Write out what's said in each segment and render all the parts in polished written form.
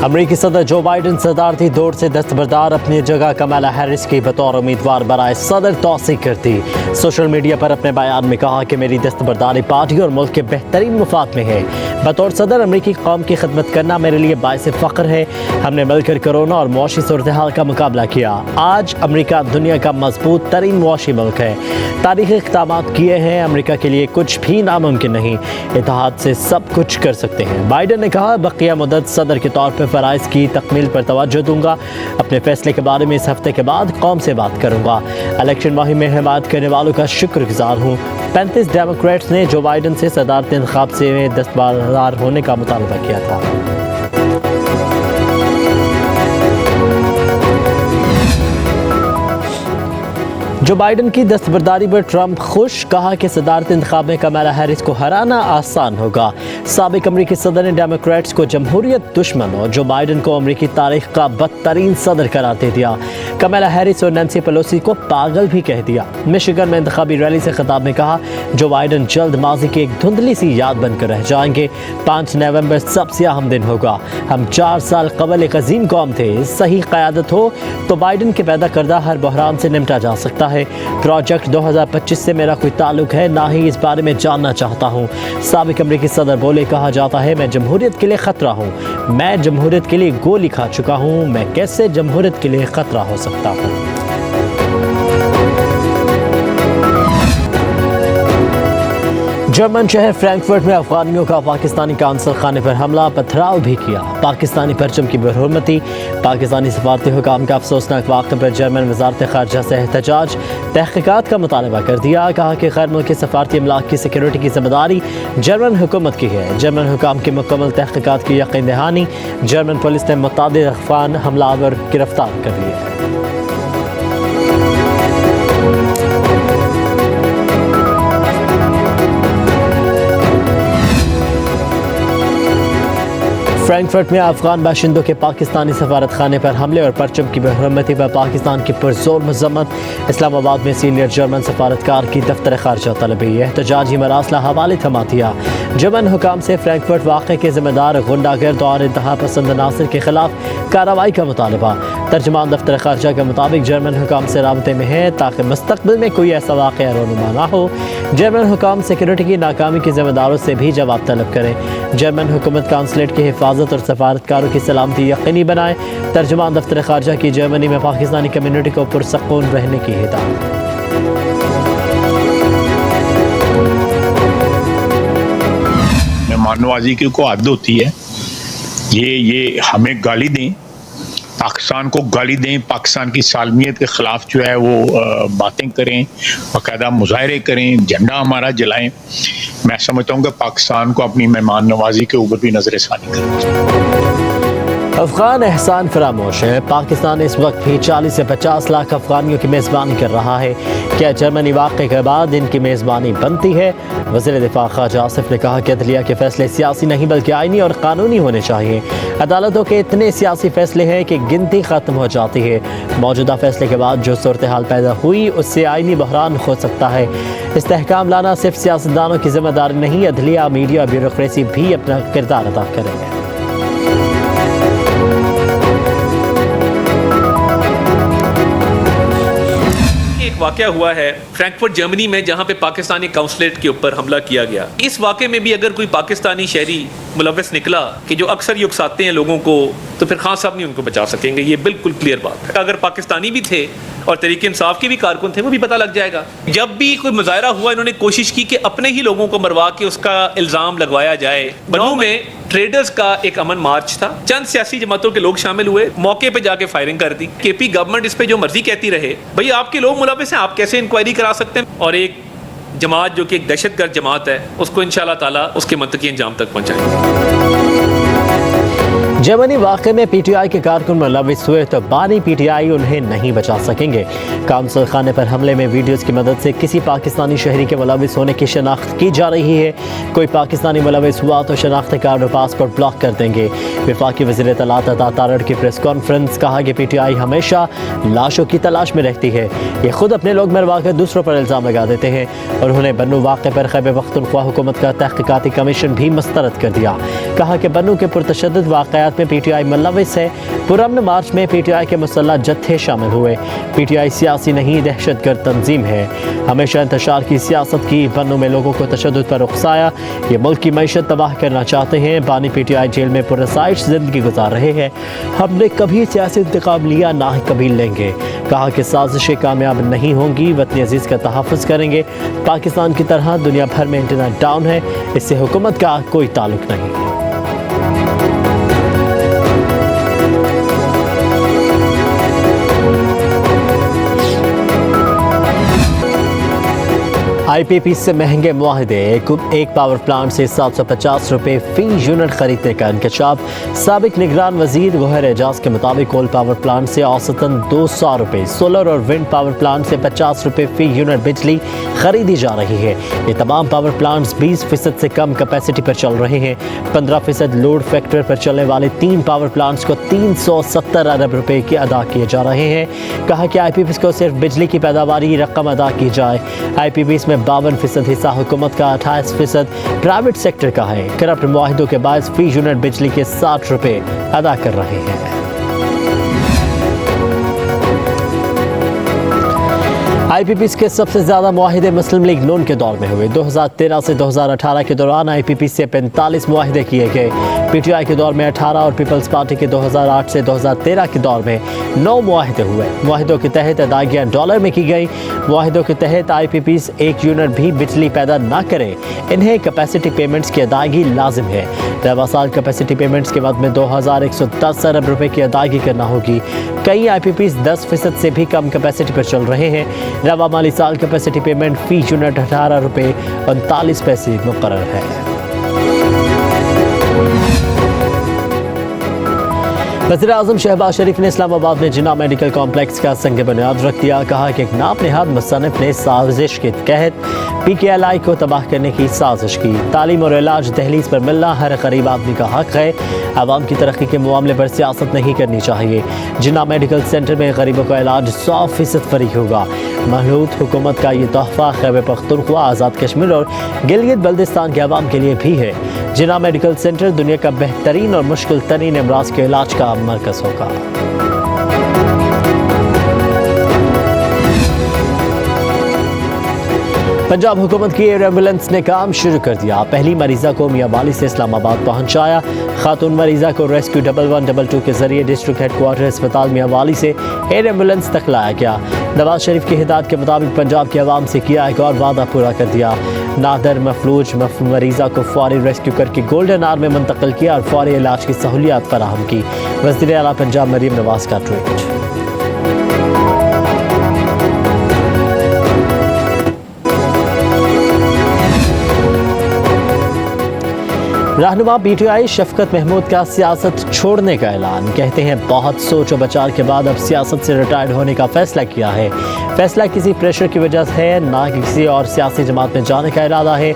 امریکی صدر Joe Biden صدارتی دور سے دستبردار اپنی جگہ کمالا ہیرس کی بطور امیدوار برائے صدر توثیق کرتی۔ سوشل میڈیا پر اپنے بیان میں کہا کہ میری دستبرداری پارٹی اور ملک کے بہترین مفاد میں ہے۔ بطور صدر امریکی قوم کی خدمت کرنا میرے لیے باعث فخر ہے۔ ہم نے مل کر کورونا اور معاشی صورتحال کا مقابلہ کیا۔ آج امریکہ دنیا کا مضبوط ترین معاشی ملک ہے۔ تاریخی اقدامات کیے ہیں۔ امریکہ کے لیے کچھ بھی ناممکن نہیں۔ اتحاد سے سب کچھ کر سکتے ہیں۔ بائیڈن نے کہا بقیہ مدت صدر کے طور پر فرائض کی تکمیل پر توجہ دوں گا۔ اپنے فیصلے کے بارے میں اس ہفتے کے بعد قوم سے بات کروں گا۔ الیکشن مہم میں حمایت کرنے والوں کا شکر گزار ہوں۔ 35 ڈیموکریٹس نے جو بائیڈن سے صدارتی انتخاب سے دستبردار ہونے کا مطالبہ کیا تھا۔ جو بائیڈن کی دستبرداری پر ٹرمپ خوش، کہا کہ صدارتی انتخاب میں کمالا ہیرس کو ہرانا آسان ہوگا۔ سابق امریکی صدر نے ڈیموکریٹس کو جمہوریت دشمن اور جو بائیڈن کو امریکی تاریخ کا بدترین صدر قرار دے دیا۔ کمالا ہیرس اور نینسی پیلوسی کو پاگل بھی کہہ دیا۔ مشیگن میں انتخابی ریلی سے خطاب میں کہا جو بائیڈن جلد ماضی کی ایک دھندلی سی یاد بن کر رہ جائیں گے۔ 5 نومبر سب سے اہم دن ہوگا۔ ہم 4 سال قبل ایک عظیم قوم تھے۔ صحیح قیادت ہو تو بائیڈن کے پیدا کردہ ہر بحران سے نمٹا جا سکتا ہے۔ پروجیکٹ 2025 سے میرا کوئی تعلق ہے، نہ ہی اس بارے میں جاننا چاہتا ہوں۔ سابق امریکی صدر بولے کہا جاتا ہے میں جمہوریت کے لیے خطرہ ہوں۔ میں جمہوریت کے لیے گولی کھا چکا ہوں۔ میں کیسے جمہوریت کے لیے خطرہ ہو سکتا ہوں؟ جرمن شہر فرینکفرٹ میں افغانیوں کا پاکستانی قونصل خانے پر حملہ، پتھراؤ بھی کیا۔ پاکستانی پرچم کی برحرمتی، پاکستانی سفارتی حکام کا افسوسناک واقعے پر جرمن وزارت خارجہ سے احتجاج، تحقیقات کا مطالبہ کر دیا۔ کہا کہ غیر ملکی سفارتی املاک کی سیکیورٹی کی ذمہ داری جرمن حکومت کی ہے۔ جرمن حکام کی مکمل تحقیقات کی یقین دہانی۔ جرمن پولیس نے متعدد افغان حملہ آور گرفتار کر لیے۔ فرینکفرٹ میں افغان باشندوں کے پاکستانی سفارت خانے پر حملے اور پرچم کی برحرمتی پر پاکستان کی پرزور مذمت۔ اسلام آباد میں سینئر جرمن سفارتکار کی دفتر خارجہ طلبی، احتجاجی مراسلہ حوالے تھما دیا۔ جرمن حکام سے فرینکفرٹ واقعے کے ذمہ دار غنڈہ گرد اور انتہا پسند عناصر کے خلاف کارروائی کا مطالبہ۔ ترجمان دفتر خارجہ کے مطابق جرمن حکام سے رابطے میں ہے تاکہ مستقبل میں کوئی ایسا واقعہ رونما نہ ہو۔ جرمن حکام سیکیورٹی کی ناکامی کے ذمہ داروں سے بھی جواب طلب کریں۔ جرمن حکومت کانسلیٹ کی حفاظت اور سفارتکاروں کی سلامتی یقینی بنائے۔ ترجمان دفتر خارجہ کی جرمنی میں پاکستانی کمیونٹی کو پرسکون رہنے کی ہدایت۔ مہمان نوازی کی کو عادت ہوتی ہے، یہ ہمیں گالی دیں، پاکستان کو گالی دیں، پاکستان کی سالمیت کے خلاف جو ہے وہ باتیں کریں، باقاعدہ مظاہرے کریں، جھنڈا ہمارا جلائیں۔ میں سمجھتا ہوں کہ پاکستان کو اپنی مہمان نوازی کے اوپر بھی نظر ثانی کرنی چاہیے۔ افغان احسان فراموش ہے۔ پاکستان اس وقت بھی 40 سے 50 لاکھ افغانیوں کی میزبانی کر رہا ہے۔ کیا جرمنی واقعے کے بعد ان کی میزبانی بنتی ہے؟ وزیر دفاع خواجہ آصف نے کہا کہ عدلیہ کے فیصلے سیاسی نہیں بلکہ آئینی اور قانونی ہونے چاہیے۔ عدالتوں کے اتنے سیاسی فیصلے ہیں کہ گنتی ختم ہو جاتی ہے۔ موجودہ فیصلے کے بعد جو صورتحال پیدا ہوئی اس سے آئینی بحران ہو سکتا ہے۔ استحکام لانا صرف سیاستدانوں کی ذمہ داری نہیں، عدلیہ، میڈیا، بیوروکریسی بھی اپنا کردار ادا کریں گے۔ واقعہ ہوا ہے فرینکفرٹ جرمنی میں جہاں پہ پاکستانی قونصلیٹ کے اوپر حملہ کیا گیا۔ اس واقعے میں بھی اگر کوئی پاکستانی شہری ملوث نکلا کہ جو اکثر یہ اکساتے ہیں لوگوں کو، تو پھر خان صاحب نہیں ان کو بچا سکیں گے۔ یہ بالکل کلیئر بات ہے۔ اگر پاکستانی بھی تھے اور تحریک انصاف کے بھی کارکن تھے وہ بھی پتہ لگ جائے گا۔ جب بھی کوئی مظاہرہ ہوا انہوں نے کوشش کی کہ اپنے ہی لوگوں کو مروا کے اس کا الزام لگوایا جائے۔ بنو میں ٹریڈرز کا ایک امن مارچ تھا، چند سیاسی جماعتوں کے لوگ شامل ہوئے، موقع پہ جا کے فائرنگ کر دی۔ کے پی گورنمنٹ اس پہ جو مرضی کہتی رہے، بھئی آپ کے لوگ ملوث ہیں، آپ کیسے انکوائری کرا سکتے ہیں؟ اور ایک جماعت جو کہ ایک دہشت گرد جماعت ہے اس کو انشاءاللہ تعالیٰ اس کے منطقی انجام تک پہنچائیں گے۔ جرمنی واقعے میں پی ٹی آئی کے کارکن ملوث ہوئے تو بانی پی ٹی آئی انہیں نہیں بچا سکیں گے۔ قونصل خانے پر حملے میں ویڈیوز کی مدد سے کسی پاکستانی شہری کے ملوث ہونے کی شناخت کی جا رہی ہے۔ کوئی پاکستانی ملوث ہوا تو شناختی کارڈ اور پاسپورٹ بلاک کر دیں گے۔ وفاقی وزیر اطلاعات عطا تارڑ کی پریس کانفرنس، کہا کہ پی ٹی آئی ہمیشہ لاشوں کی تلاش میں رہتی ہے۔ یہ خود اپنے لوگ مروا کر دوسروں پر الزام لگا دیتے ہیں۔ انہوں نے بنو واقعے پر خیبر پختونخوا حکومت کا تحقیقاتی کمیشن بھی مسترد کر دیا۔ کہا کہ بنو کے پرتشدد واقعات वाक़यात में PTI मुलविस है। पुरअमन मार्च में PTI के मुसल्लह जत्थे शामिल हुए। PTI सियासी नहीं ज़िहादगर्द तंजीम है। हमेशा इंतशार की सियासत की, बन्नों में लोगों को तशद्दुद पर उकसाया। ये मुल्क की मईशत तबाह करना चाहते हैं। बानी PTI जेल में पुरसाइश ज़िंदगी गुजार रहे हैं। हमने कभी सियासी इंतकाम लिया, ना ही कभी लेंगे। कहा कि साजिशें कामयाब नहीं होंगी, वतनी अजीज़ का तहफ़्फ़ुज़ करेंगे। पाकिस्तान की तरह दुनिया भर में इंटरनेट डाउन है, इससे हुकूमत का कोई ताल्लुक नहीं। IPP से महंगे मुआहदे, एक पावर प्लांट से 750 रुपये फ़ी यूनिट खरीदने का इंकशाफ। साबिक निगरान वजीर गोहर एजाज के मुताबिक कोल पावर प्लांट से औसतन 200 रुपये, सोलर और विंड पावर प्लांट से 50 रुपये फ़ी यूनिट बिजली खरीदी जा रही है। ये तमाम पावर प्लांट्स 20% से कम कैपेसिटी पर चल रहे हैं। 15% लोड फैक्टर पर चलने वाले 3 पावर प्लांट्स को 370 अरब रुपये के अदा किए जा रहे हैं। कहा कि IPP को सिर्फ बिजली की पैदावारी रकम अदा की जाए। IPP में 52% हिस्सा हुकूमत का, 28% प्राइवेट सेक्टर का है। करप्ट मुआहिदों के बायस फी यूनिट बिजली के 60 रुपये अदा कर रहे हैं। IPP के सबसे ज़्यादा मुआहिदे मुस्लिम लीग नून के दौर में हुए। 2013 से 2018 के दौरान IPP से 45 मुआहिदे किए गए। PTI के दौर में 18 और पीपल्स पार्टी के 2008 से 2013 के दौर में 9 मुआहिदे हुए। मुआहिदों के तहत अदायगियाँ डॉलर में की गई। मुआहिदों के तहत IPP 1 यूनिट भी बिजली पैदा ना करें, इन्हें कैपेसिटी पेमेंट्स की अदायगी लाजिम है। रवा साल कैपेसिटी पेमेंट्स के बाद में 2110 अरब रुपये की अदायगी करना होगी। कई IPP 10% से भी कम कैपेसिटी पर चल रहे हैं। रवा माली साल कैपेसिटी पेमेंट फ़ी यूनिट 18 रुपये 39 पैसे मुकर्रर है। वज़ीर-ए-आज़म शहबाज शरीफ ने इस्लामाबाद में जिन्ना मेडिकल कॉम्प्लेक्स का संग बुनियाद रख दिया। कहा कि एक नाप नेहाद मुसन्निफ ने साजिश के तहत PKLI को तबाह करने की साजिश की। तालीम और इलाज दहलीज पर मिलना हर गरीब आदमी का हक है। आवाम की तरक्की के मामले पर सियासत नहीं करनी चाहिए। जिन्ना मेडिकल सेंटर में गरीबों का इलाज 100% फ्री होगा। महलूत हुकूमत का ये तोहफा खैबर पख्तूनख्वा, आज़ाद कश्मीर और गिलगित बल्दिस्तान के अवाम के लिए भी है। जिन्ना मेडिकल सेंटर दुनिया का बेहतरीन और मुश्किल तरीन अमराज के इलाज का मरकज़ होगा। पंजाब हुकूमत की एयर एम्बुलेंस ने काम शुरू कर दिया। पहली मरीज़ा को मियांवाली से इस्लामाबाद पहुंचाया। खातून मरीज़ा को रेस्क्यू 1112 के जरिए डिस्ट्रिक्ट हेडक्वार्टर अस्पताल मियांवाली से एयर एम्बुलेंस तक लाया गया। नवाज शरीफ की हिदायत के मुताबिक पंजाब के अवाम से किया एक और वादा पूरा कर दिया। नादर मफलूज मरीज़ा को फौरी रेस्क्यू करके गोल्डन आर में मुंतकिल किया और फौरी इलाज की सहूलियात फराहम की। वज़ीर आला पंजाब मरीम नवाज का ट्वीट। रहनुमा PTI शफकत महमूद का सियासत छोड़ने का ऐलान। कहते हैं बहुत सोच और विचार के बाद अब सियासत से रिटायर्ड होने का फैसला किया है। फैसला किसी प्रेशर की वजह से है, ना कि किसी और सियासी जमात में जाने का इरादा है।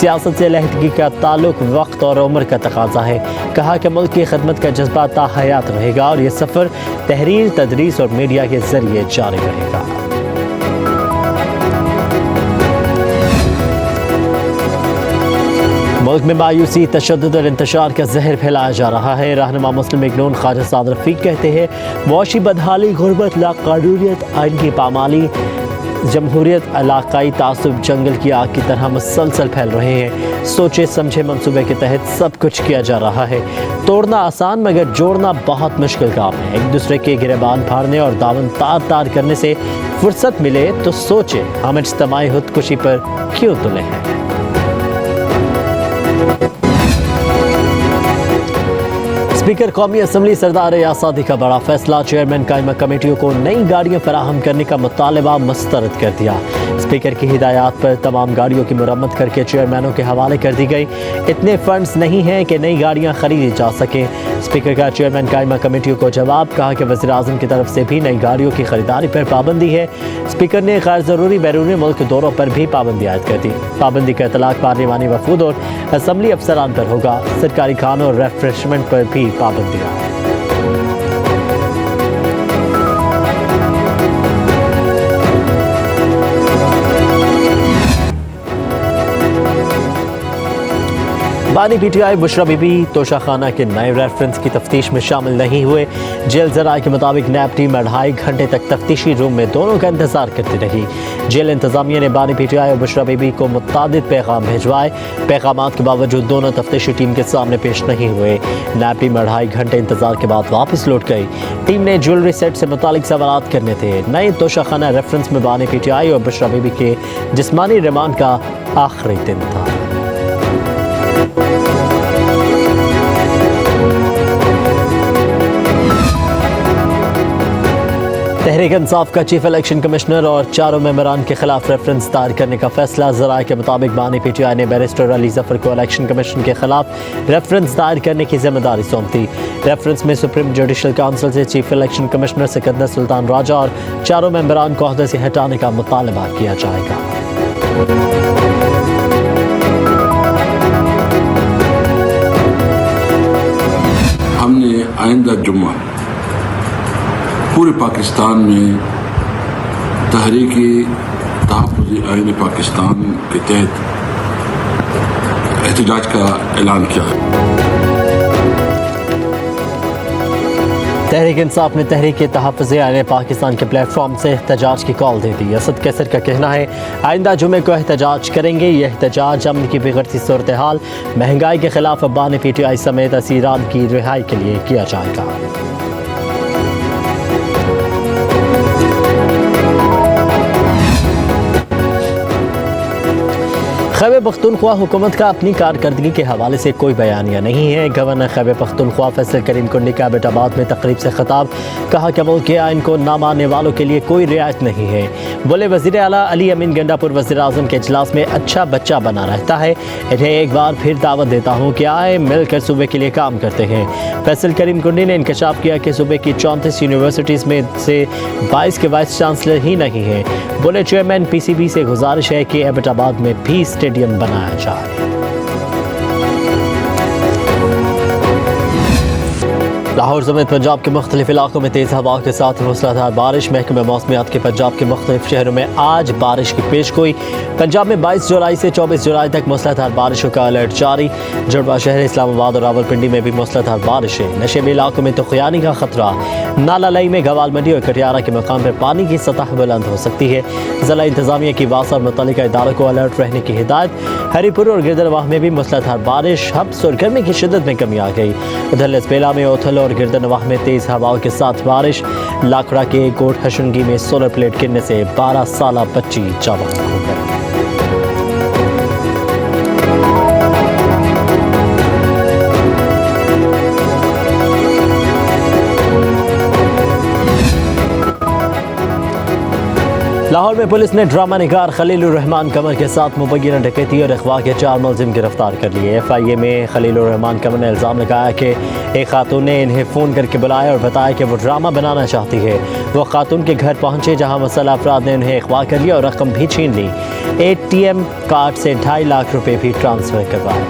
सियासत से अलहदगी का ताल्लुक वक्त और उम्र का तकाजा है। कहा कि मुल्क की खिदमत का जज्बा ताहयात रहेगा और ये सफ़र तहरीर, तदरीस और मीडिया के जरिए जारी रहेगा। मुल्क में मायूसी, तशद्दुद और इंतशार का जहर फैलाया जा रहा है। रहनुमा मुस्लिम लीग नून ख्वाजा साद रफीक कहते हैं मुआशी बदहाली, गुर्बत, लाकानूनियत, आइन की पामाली, जमहूरियत, इलाकाई तासुब जंगल की आग की तरह मुसलसल फैल रहे हैं। सोचे समझे मंसूबे के तहत सब कुछ किया जा रहा है। तोड़ना आसान मगर जोड़ना बहुत मुश्किल काम है। एक दूसरे के गिरेबान फाड़ने और दामन तार तार करने से फुर्सत मिले तो सोचे हम इज्तिमाई खुदकुशी पर क्यों तुले हैं। स्पीकर कौमी असम्बली सरदार आज़ादी का बड़ा फैसला। चेयरमैन कायमा कमेटियों को नई गाड़ियां फराहम करने का मुतालबा मुस्तरद कर दिया। स्पीकर की हिदायत पर तमाम गाड़ियों की मुरम्मत करके चेयरमैनों के हवाले कर दी गई। इतने फंड्स नहीं हैं कि नई गाड़ियां खरीदी जा सकें। स्पीकर का चेयरमैन कायमा कमेटियों को जवाब। कहा कि वज़ीर-ए-आज़म की तरफ से भी नई गाड़ियों की खरीदारी पर पाबंदी है। स्पीकर ने गैर ज़रूरी बैरून मुल्क दौरों पर भी पाबंदी आयद कर दी। पाबंदी का इतलाक़ पार्लिमानी वफूद और असम्बली अफसरान पर होगा। सरकारी खानों और रेफ्रेशमेंट पर भी पाबंदियाँ। बानी पीटीआई बुशरा बीबी तोशाखाना के नए रेफरेंस की तफ्तीश में शामिल नहीं हुए। जेल ज़राए के मुताबिक नैब टीम 2.5 घंटे तक तफ्तीशी रूम में दोनों का इंतजार करती रही। जेल इंतजामिया ने बानी पीटीआई और बुशरा बीबी को मुतादिद पैगाम भिजवाए। पैगामात के बावजूद दोनों तफ्तीशी टीम के सामने पेश नहीं हुए। नैब टीम 2.5 घंटे इंतजार के बाद वापस लौट गई। टीम ने ज्वेलरी सेट से मुतालिक सवालात करने थे। नए तोशाखाना रेफरेंस में बानी पीटीआई और बुशरा बीबी के जिस्मानी रिमांड का आखिरी दिन था। तहरीक इंसाफ का चीफ इलेक्शन कमिश्नर और 4 मेंबरान के खिलाफ रेफरेंस दायर करने का फैसला। ज़राए के मुताबिक बानी पीटीआई ने बैरिस्टर अली ज़फ़र को इलेक्शन कमीशन के खिलाफ रेफरेंस दायर करने की जिम्मेदारी सौंप दी। रेफरेंस में सुप्रीम जुडिशल काउंसिल से chief election commissioner Sikandar Sultan Raja और 4 मेंबरान को ओहदे से हटाने का मुतालबा किया जाएगा। हमने आइंदा जुम्मा पूरे पाकिस्तान में तहरीकी तहफ़्फ़ुज़ आईन पाकिस्तान के तहत एहतजाज का ऐलान किया है। तहरीक इंसाफ ने तहरीक तहफ़्फ़ुज़ आईन पाकिस्तान के प्लेटफॉर्म से एहतजाज की कॉल दे दी। असद कैसर का कहना है आइंदा जुमे को एहतजाज करेंगे। यह एहतजाज अमन की बिगड़ती सूरत हाल, महंगाई के खिलाफ बानी पीटीआई समेत असीरान की रिहाई के लिए किया जाएगा। खैबर पख्तूनख्वा हुकूमत का अपनी कारकर्दगी के हवाले से कोई बयानिया नहीं है। गवर्नर खैबर पख्तूनख्वा फैसल करीम कुंडी का एबटाबाद में तकरीब से खिताब। कहा कि मुल्क के आइन को ना मानने वालों के लिए कोई रियायत नहीं है। बोले वज़ीर आला अली अमीन गंडापुर वज़ीर आज़म के इजलास में अच्छा बच्चा बना रहता है। इन्हें एक बार फिर दावत देता हूँ कि आए मिलकर सूबे के लिए काम करते हैं। फैसल करीम कुंडी ने इंकशाफ किया कि सूबे की 34 यूनिवर्सिटीज़ में से 22 के वाइस चांसलर ही नहीं हैं। बोले चेयरमैन PCB से गुजारिश है कि एबटाबाद में भी स्टेडियम बनाया जाए। लाहौर समेत पंजाब के मुख्तलिफ इलाकों में तेज़ हवा के साथ मूसलाधार बारिश। महकमे मौसमियात के पंजाब के मुख्तलिफ शहरों में आज बारिश की पेशगोई। पंजाब में 22 जुलाई से 24 जुलाई तक मूसलाधार बारिशों का अलर्ट जारी। जुड़वा शहर इस्लामाबाद और रावलपिंडी में भी मूसलाधार बारिश है। नशेबी इलाकों में तूफ़ानी का खतरा। नाला लई में गवाल मंडी और कटियारा के मकाम पर पानी की सतह बुलंद हो सकती है। ज़िला इंतजामिया की वासा और मुतल्लिका इदारों को अलर्ट रहने की हिदायत। हरीपुर और गिरदनवाह में भी मूसलाधार बारिश। हब्स और गर्मी की शिद्दत में कमी आ गई। उधर लसबेला में ओथल और गिरदनवाह में तेज़ हवाओं के साथ बारिश। लाखड़ा के कोट हशुनगी में सोलर प्लेट गिरने से 12 साला बच्ची जाबाज हो गई। लाहौर में पुलिस ने ड्रामा निगार खलीलुर रहमान कमर के साथ मुबैना डकैती और अगवा के 4 मुलजिम गिरफ्तार कर लिए। FIA में खलीलुर रहमान कमर ने इल्ज़ाम लगाया कि एक खातून ने इन्हें फ़ोन करके बुलाया और बताया कि वो ड्रामा बनाना चाहती है। वो खातून के घर पहुंचे जहां मुसल्लह अफराद ने उन्हें अगवा कर लिया और रकम भी छीन ली। ATM कार्ड से 2.5 लाख रुपए भी ट्रांसफ़र करवाए।